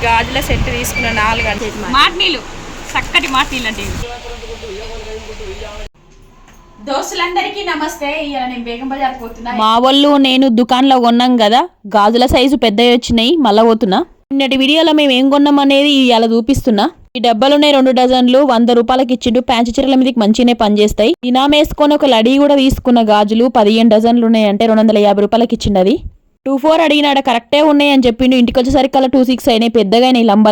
గాజుల set తీసుకున్న 4 గంటలు మాట్నీళ్ళు చక్కటి మాట్నీళ్ళు అంటే దోస్తులందరికీ నమస్తే. ఇవాళ నేను బేగం బజార్ పోతున్నా. మా వాళ్ళు నేను దుకాణంలో కొన్నాం కదా, గాజుల సైజు పెద్దవి వచ్చినాయి, మళ్ళా పోతున్నా. నిన్నటి వీడియోలో మేము ఏం కొన్నాం అనేది ఇవాళ చూపిస్తున్నా. ఈ డబ్బాలున్నాయి 2 డజన్లు 100 రూపాయలకి ఇచ్చిండు. ప్యాంటు చీరల మీదకి మంచిగానే పనిచేస్తాయి. ఇనామేసుకొని ఒక లడీ కూడా తీసుకున్న గాజులు 15 డజన్లు ఉన్నాయి, అంటే 250 రూపాయలకి ఇచ్చిండు. అది 24 అడిగినాడ, కరెక్టే ఉన్నాయి అని చెప్పిండు. ఇంటికి వచ్చేసరికి అలా 26 అయినాయి, పెద్దగా అయినాయి, లంబ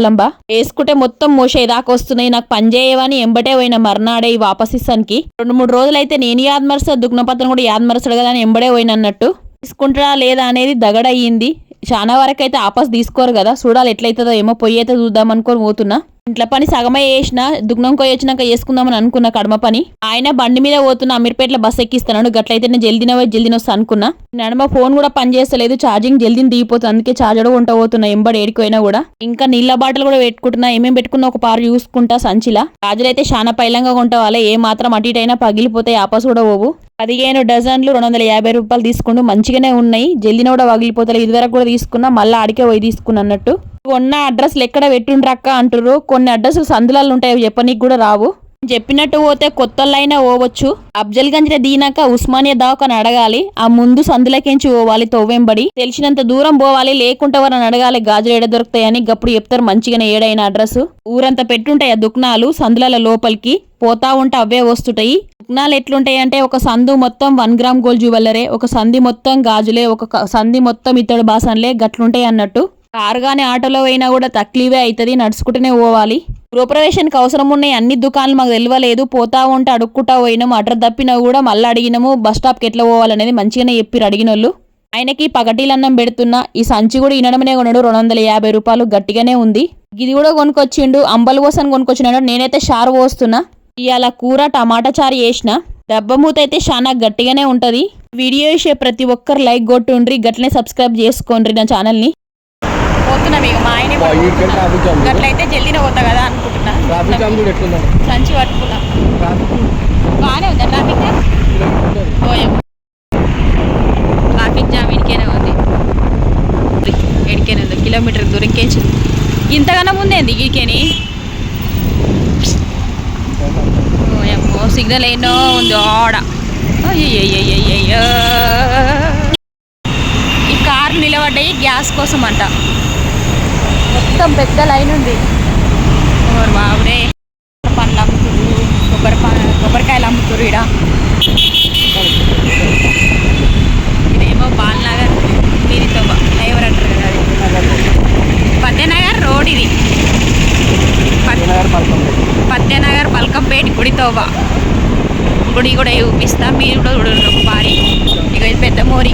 వేసుకుంటే మొత్తం మోసేదాకా వస్తున్నాయి. నాకు పని చేయవని ఎంబటే పోయిన మర్నాడే ఈ వాపసిస్తానికి 2-3 రోజులైతే నేను యాద్మరుస్తా, దుగ్నపత్రం కూడా యాద్మరుస్తాడు కదా అని ఎంబడే పోయిన అన్నట్టు. తీసుకుంటారా లేదా అనేది దగడయ్యింది. చాలా వరకు అయితే ఆపస్ తీసుకోరు కదా, చూడాలి ఎట్లయితుందో ఏమో. పొయ్యి అయితే చూద్దాం అనుకొని పోతున్నా. ఇంట్లో పని సగమే చేసిన, దుగ్నం కొయ్యి వచ్చినాక చేసుకుందామని అనుకున్నా కడమ పని. ఆయన బండి మీద పోతున్నా, అమీర్పేటలో బస్ ఎక్కిస్తున్నాడు. గట్లయితే నేను జల్దీన వస్తా అనుకున్నా. నడమ ఫోన్ కూడా పని చేస్తలేదు, ఛార్జింగ్ జల్దీ దిగిపోతుంది. అందుకే ఛార్జర్ కొంట పోతున్నా, ఎంబడి ఏడిపోయినా కూడా. ఇంకా నీళ్ళ బాటలు కూడా పెట్టుకుంటున్నా. ఏమేమి పెట్టుకున్నా ఒక పారు చూసుకుంటా సంచిలా. గాజులైతే చాలా పైలంగా కొంటవాళ్ళే, ఏ మాత్రం అటు ఇటైనా పగిలిపోతాయి, ఆపస్ కూడా పోవు. 15 డజన్లు 250 రూపాయలు తీసుకుంటూ మంచిగానే ఉన్నాయి. జల్దిన కూడా పగిలిపోతాయి. ఇదివరకు కూడా తీసుకున్నా, మళ్ళీ ఆడికే పోయి తీసుకున్నా అన్నట్టు. కొన్న అడ్రస్లు ఎక్కడ పెట్టుండ్రక్క అంటారు. కొన్ని అడ్రస్లు సందులాలు ఉంటాయి, చెప్పనీకి కూడా రావు. చెప్పినట్టు పోతే కొత్తలైనా పోవచ్చు. అఫ్జల్ గంజ్ దీనాక ఉస్మానియా దవాఖాన అడగాలి. ఆ ముందు సందులకించి పోవాలి, తవ్వెంబడి తెలిసినంత దూరం పోవాలి. లేకుంటే వారని అడగాలి గాజులు ఏడ దొరుకుతాయని. గప్పుడు చెప్తారు మంచిగానే ఏడైన అడ్రస్. ఊరంతా పెట్టుంటాయి ఆ దుకాణాలు, సందుల లోపలికి పోతా ఉంటే అవే వస్తుంటాయి. దుకాణాలు ఎట్లుంటాయి అంటే, ఒక సందు మొత్తం 1 గ్రామ్ గోల్డ్ జ్యువెలరే, ఒక సంది మొత్తం గాజులే, ఒక సంది మొత్తం ఇత్తడి బాసన్లే, గట్లుంటాయి అన్నట్టు. కారు గానీ ఆటోలో పోయినా కూడా తక్లీవే అవుతుంది, నడుచుకుంటూనే పోవాలి. గృహప్రవేశానికి అవసరం ఉన్నాయి అన్ని దుకాణాలు మాకు తెలియలేదు. పోతా ఉంటే అడుక్కుంటా పోయినాము. అడ్రస్ తప్పినా కూడా మళ్ళీ అడిగినాము. బస్ స్టాప్కి ఎట్లా పోవాలనేది మంచిగానే చెప్పిరు అడిగినోళ్ళు. ఆయనకి పగటీలన్నం పెడుతున్నా. ఈ సంచి కూడా ఇనడమనే కొన్నాడు, 250 రూపాయలు, గట్టిగానే ఉంది. ఇది కూడా కొనుక్కొచ్చిండు, అంబలు పోసని కొనుక్కొచ్చినాడు. నేనైతే షారు పోస్తున్నా. ఇవాళ కూర టమాటా చారు చేసిన. దెబ్బమూత అయితే చాలా గట్టిగానే ఉంటది. వీడియో చేసే ప్రతి ఒక్కరు లైక్ కొట్టుండ్రి, గట్లనే సబ్స్క్రైబ్ చేసుకోండి నా ఛానల్ని. పోతున్నా మీకు మా ఆయన గట్లయితే జల్దీనే పోతా కదా అనుకుంటున్నా. సంచి పట్టుకున్నా. బాగానే ఉందా ట్రాఫిక్ జామ్? ట్రాఫిక్ జామ్ ఇడికేనే ఉంది, ఎడికేనే ఉంది. కిలోమీటర్ దూరం ఇంకేంచి ఇంతగానో ముందేంది ఇడికేని. సిగ్నల్ ఎన్నో ఉంది ఆడ. ఈ కారు నిలబడ్డాయి గ్యాస్ కోసం అంట. మొత్తం పెద్ద లైన్ ఉంది. బాబుడే పండ్లు అమ్ముతురు, కొబ్బరికాయలు అమ్ముతురు. ఈడ ఇదేమో బాలనగర్ దీనితో ఫ్లేవర్ అంటారు కదా, అది పద్యనగర్ రోడ్. ఇది పద్యనగర్ పల్కంపేట గుడితోబా. గుడి కూడా చూపిస్తా, మీరు కూడా చూడండి ఒకసారి. ఇక ఇది పెద్ద మోరి.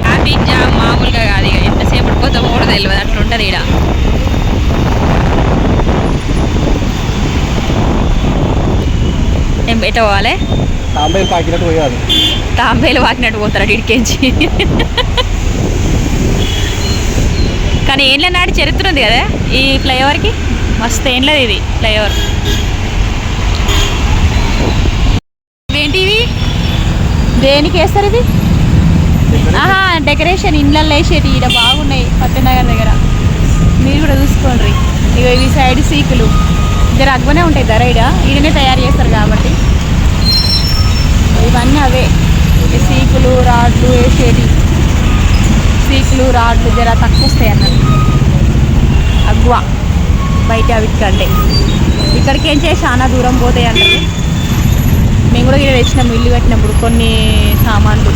ట్రాఫిక్ జామ్ మామూలుగా కాదు, ఇక ఎంతసేపు పోతామో కూడా తెలియదు, అట్లుంటుంది ఈడ. ఏం బయట పోవాలి, తాంబేలు వాకినట్టు పోతారు ఇడికేంచి. కానీ ఏండ్ల నాటి చరిత్ర ఉంది కదా ఈ ఫ్లైఓవర్కి, మస్తు ఏండ్లది ఇది ఫ్లైఓవర్. ఏంటివి దేనికి వేస్తారు ఇది? ఆహా, డెకరేషన్ ఇండ్లలో వేసేటి. ఈడ బాగున్నాయి పట్టనగర్ దగ్గర, మీరు కూడా చూసుకోండి. ఇక ఇవి సైడ్ సీకులు దగ్గర అగ్గునే ఉంటాయి ధర. ఈడనే తయారు చేస్తారు కాబట్టి ఇవన్నీ అవే సీకులు, రాడ్లు వేసేటి. సీకులు రాడ్లు జర తక్కువ వస్తాయి అన్నట్టు, అగ్వా బయట వీటికంటే. ఇక్కడికి ఏం చేసి చాలా దూరం పోతాయి అంటారు. మేము కూడా ఇక్కడ తెచ్చినాము ఇల్లు కట్టినప్పుడు కొన్ని సామాన్లు.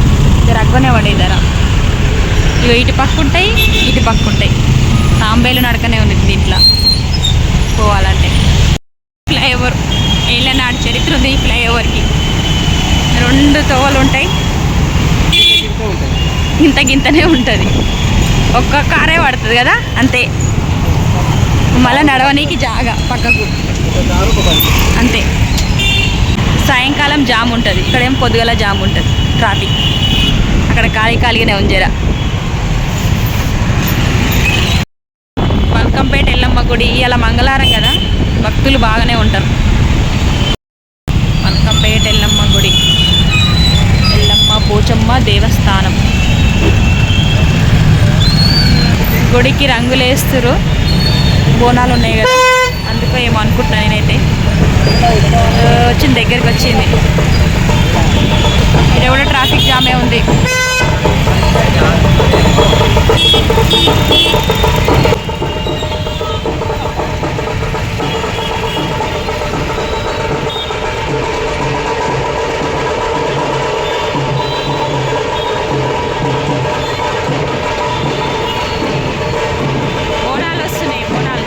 జర అగ్వనే పడే ధర. ఇక ఇటు పక్క ఉంటాయి, ఇటు పక్క ఉంటాయి. తాంబేలు నడకనే ఉంది దీంట్లో పోవాలంటే. ఫ్లైఓవర్ ఏళ్ళ నాడు చరిత్ర ఉంది ఈ ఫ్లైఓవర్కి. 2 తోవలు ఉంటాయి, గింతనే ఉంటుంది. ఒక్క కారే పడుతుంది కదా అంతే. మళ్ళీ నడవనీకి జాగా పక్కకు అంతే. సాయంకాలం జామ్ ఉంటుంది, ఇక్కడేం పొద్దుగల జామ్ ఉంటుంది ట్రాఫిక్. అక్కడ ఖాళీగానే ఉంజరా. పల్కంపేట ఎల్లమ్మ గుడి ఇవాళ మంగళవారం కదా, భక్తులు బాగానే ఉంటారు. పల్కంపేట ఎల్లమ్మ గుడి, ఎల్లమ్మ పోచమ్మ దేవస్థానం. గుడికి రంగులు వేస్తారు, బోనాలు ఉన్నాయి కదా, అందుకో ఏమో అనుకుంటున్నాను నేనైతే. వచ్చింది, దగ్గరికి వచ్చింది. ఇక్కడ కూడా ట్రాఫిక్ జామే ఉంది. బోనాలు వస్తున్నాయి, బోనాలు.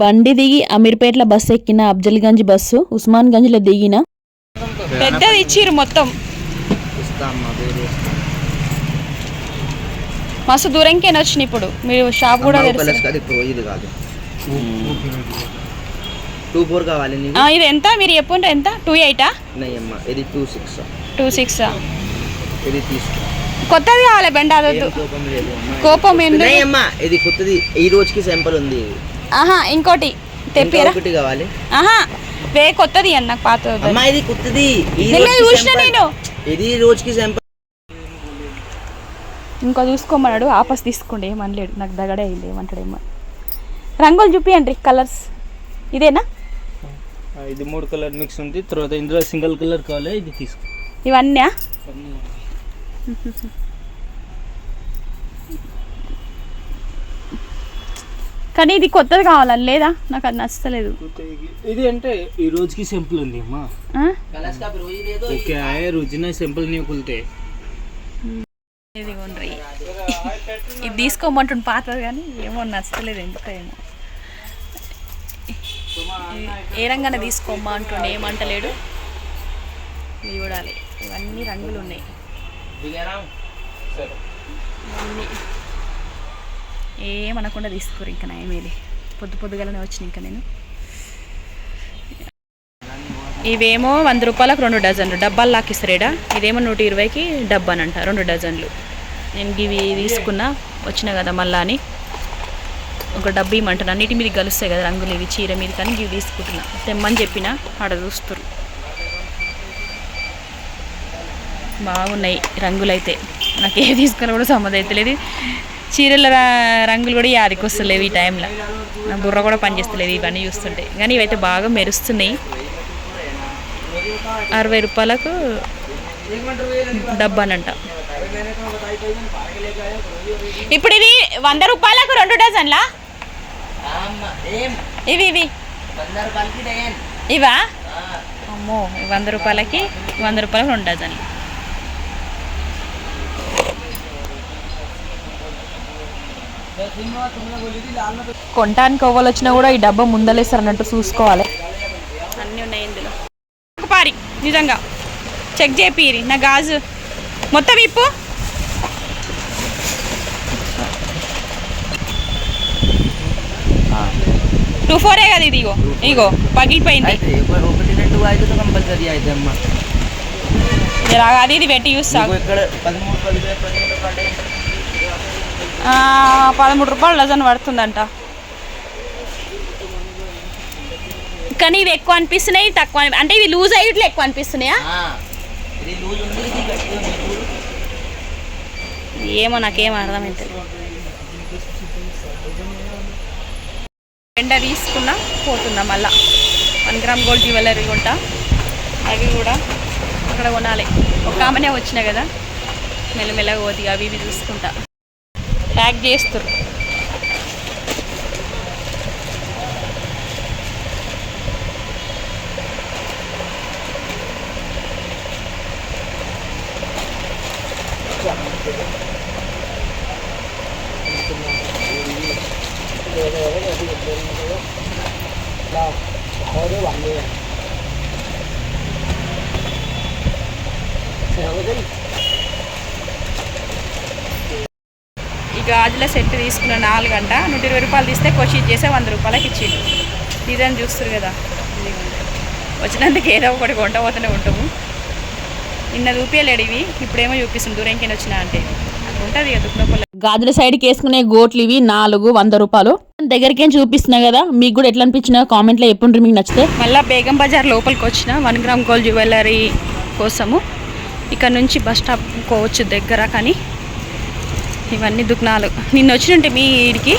బండి దిగి అమీర్పేట్ల బస్సు ఎక్కిన, అఫ్జల్గంజ్ బస్సు ఉస్మాన్గంజ్లో దిగిన. పెద్దది ఇచ్చిర్రు మొత్తం, మస్తు దూరంకేనా వచ్చినాయి. ఇప్పుడు మీరు షాప్ కూడా ఇది ఎంత మీరు చెప్పుంటే ఎంత? 28 26 కొత్తది కావాలి బండి. అదొద్దు, కోపం ఇది కొత్తది, ఈ రోజుకి శాంపుల్ ఉంది. ఆహా, ఇంకోటి తెప్పిరా. కావాలి. ఆహా, కొత్తది అన్న, పాత ఇది కొత్తది, చూసిన నేను. ఇది రోజుకి శాంపుల్. ఇంకో చూసుకోమన్నాడు, ఆపస్ తీసుకోండి, ఏమనలేడు. నాకు దగడే అయింది, ఏమంటాడేమో. రంగులు చూపియండి, కలర్స్. ఇదేనా? ఇది 3 కలర్ మిక్స్ ఉంది. తర్వాత ఇందులో సింగిల్ కలర్ కావాలి, ఇది తీసుకో. ఇవన్నీ కానీ ఇది కొత్తది కావాలని లేదా? నాకు అది నచ్చలేదు. ఇది అంటే ఈ రోజుకి సింపుల్ ఉంది అమ్మా. రోజున సింపుల్ నీ కుల్తే ఇది కొండ్రి, ఇది తీసుకోమంటుండు పాతది, కానీ ఏమో నచ్చలేదు, ఎందుకో ఏమో. ఏ రంగానే తీసుకోమ్మా అంటుండే, ఏమంటలేడు. ఇది చూడాలి, ఇవన్నీ రంగులు ఉన్నాయి. ఏమనకుండా తీసుకోరు. ఇంకా నయమేది, పొద్దుగాలనే వచ్చిన. ఇంకా నేను ఇవేమో 100 రూపాయలకు 2 డజన్లు డబ్బాలు లాక్కిస్తారేడా. ఇదేమో 120కి డబ్బానంట, 2 డజన్లు. నేను ఇవి తీసుకున్నా, వచ్చిన కదా మళ్ళా అని. ఒక డబ్బు ఇమ్మంటాను, అన్నిటి మీద కలుస్తాయి కదా రంగులు, ఇవి చీర మీద. కానీ ఇవి తీసుకుంటున్నా, తెమ్మని చెప్పిన, ఆడ చూస్తారు. బాగున్నాయి రంగులు అయితే. నాకు ఏ తీసుకున్నా కూడా సంబంధం అయితే లేదు. చీరల రంగులు కూడా యాదికి వస్తలేవు ఈ టైంలో. నా బుర్ర కూడా పనిచేస్తలేదు ఇవన్నీ చూస్తుంటే. కానీ ఇవైతే బాగా మెరుస్తున్నాయి. 60 రూపాయలకు డబ్బానంట. ఇప్పుడు ఇది 100 రూపాయలకు 2 డజన్లా? ఇవి ఇవా? అమ్మో, 100 రూపాయలకి 2 డజన్లు. కొంటానికి అవ్వాలి వచ్చినా కూడా ఈ డబ్బా ముందలేస్తారు అన్నట్టు చూసుకోవాలి. అన్నీ ఉన్నాయి ఇందులో. పారి నిజంగా చెక్ చేపిరి. నా గాజు మొత్తం ఇప్పు. టూ 4 కదా ఇది. ఇగో పగిలిపోయింది. అది ఇది పెట్టి చూస్తా. 13 రూపాయలు డజన్ పడుతుందంట. కానీ ఇవి ఎక్కువ అనిపిస్తున్నాయి, తక్కువ అంటే ఇవి లూజ్ అయ్యిట్లు ఎక్కువ అనిపిస్తున్నాయా? ఏమో నాకేం అర్థమైతే. ఎండ తీసుకున్నా పోతున్నా మళ్ళా. 1 గ్రామ్ గోల్డ్ జ్యువెలరీ కొంటా, అవి కూడా అక్కడ కొనాలి. ఒక ఆమెనే వచ్చినా కదా, మెల్లమెల్లగా పోతి అవి ఇవి చూసుకుంటా. ప్యాక్ చేస్తారు. ఈ గాజుల సెట్ తీసుకున్న 4 గంట 120 రూపాయలు తీస్తే కొషి చేసే 100 రూపాయలకి ఇచ్చిండు. డిజైన్ చూస్తారు కదా, వచ్చినందుకు ఏదో ఒకటి కొంట పోతూనే ఉంటాము. నిన్న చూపించలేడు ఇవి, ఇప్పుడేమో చూపిస్తుంది దూరంకి వచ్చినా అంటే అది ఉంటుంది కదా దుఃఖనొప్పలు. గాజుల సైడ్కి వేసుకునే గోట్లు ఇవి 400 రూపాయలు. దగ్గరికి ఏం చూపిస్తున్నా కదా, మీకు కూడా ఎట్లా అనిపించినా కామెంట్లో చెప్పుండ్రి మీకు నచ్చితే. మళ్ళీ బేగం బజార్ లోపలికి వచ్చిన 1 గ్రామ్ గోల్డ్ జ్యువెలరీ కోసము. ఇక్కడ నుంచి బస్ స్టాప్ పోవచ్చు దగ్గర, కానీ ఇవన్నీ దుకాణాలు. నిన్న వచ్చినంటే మీ వీడికి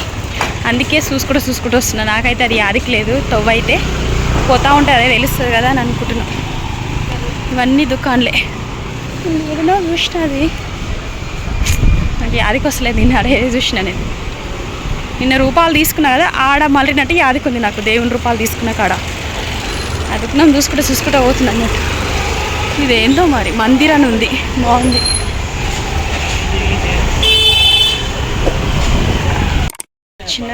అందుకే చూసుకుంటూ వస్తున్నా. నాకైతే అది యాదికి లేదు, తవ్వైతే పోతా ఉంటే అదే తెలుస్తుంది కదా అని అనుకుంటున్నా. ఇవన్నీ దుకాణాలే. ఏదైనా చూసిన అది నాకు యాదికి వస్తలేదు. నిన్న అడే చూసిన నేను. నిన్న రూపాయలు తీసుకున్నా కదా, ఆడ మళ్ళీనట్టు యాదికి ఉంది నాకు. దేవుని రూపాయలు తీసుకున్న కాడ ఆ దుకాణం చూసుకుంటూ పోతున్నా అన్నట్టు. ఇదేందో మరి మందిర్ అని ఉంది, బాగుంది. వచ్చిన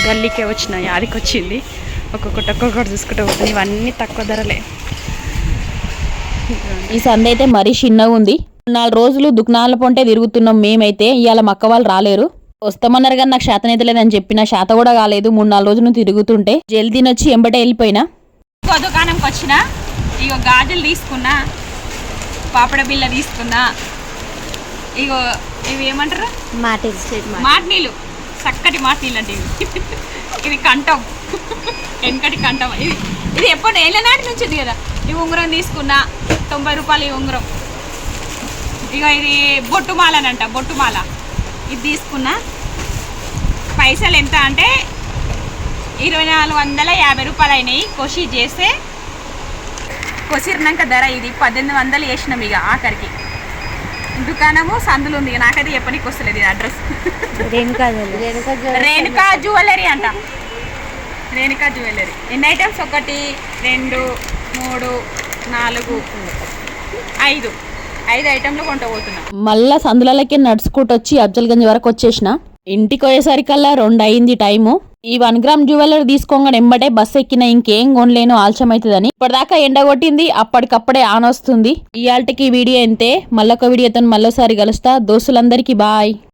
గల్లీకే వచ్చిన యాదికి వచ్చింది. ఒక్కొక్కటి చూసుకుంటూ పోతుంది. ఇవన్నీ తక్కువ ధరలే. ఈ సంద అయితే మరీ చిన్నగా ఉంది. 4 రోజులు దుకాణాల పొంటే తిరుగుతున్నాం మేమైతే. ఇవాళ మా అక్క వాళ్ళు రాలేరు, వస్తామన్నారు కానీ నాకు శాతం అయితే లేదని చెప్పిన. శాత కూడా కాలేదు. 3-4 రోజులు తిరుగుతుంటే జల్దీని వచ్చి ఎంబటే వెళ్ళిపోయినా. ఇంకో దుకాణంకి వచ్చిన, ఇగో గాజులు తీసుకున్నా, పాపడ బిళ్ళ తీసుకున్నా. ఇగో ఇవి ఏమంటారు, మాట్నీళ్ళు, చక్కటి మాట్నీళ్ళు అంటే ఇది కంఠం, వెనకటి కంఠం. ఇది ఎప్పుడు ఏళ్ళనాటి నుంచి ఉంది కదా. ఈ ఉంగరం తీసుకున్నా 90 రూపాయలు. ఈ ఉంగరం ఇక ఇది బొట్టుమాలనంట, బొట్టుమాల ఇది తీసుకున్నా. పైసలు ఎంత అంటే 2450 రూపాయలు అయినాయి. కొషి చేస్తే కొసిరినాక ధర ఇది 1800 వేసినాం. ఇక ఆఖరికి దుకాణము సందులు ఉంది. నాకైతే చెప్పనీకి వస్తలేదు ఇది అడ్రస్. రేణుకా జ్యువెలరీ అంట. రేణుకా జ్యువెలరీ. ఎన్ని ఐటమ్స్? 1 2 3 4 5 ఐటెంలు కొంటపోతున్నా. మళ్ళా సందులకి నడుచుకుంటూ వచ్చి అఫ్జల్గంజ్ వరకు వచ్చేసిన. ఇంటికి పోయేసరికల్లా 2 అయింది టైము. ఈ 1 గ్రామ్ జ్యువెలరీ తీసుకోగానే ఎంబటే బస్సు ఎక్కిన, ఇంకేం కొనలేను ఆలస్యం అవుతుందని. ఇప్పటిదాకా ఎండ కొట్టింది, అప్పటికప్పుడే ఆన్ వస్తుంది. ఇవాళకి వీడియో అంతే. మళ్ళొక వీడియోతో మళ్ళీసారి కలుస్తా. దోస్తులందరికీ బాయ్.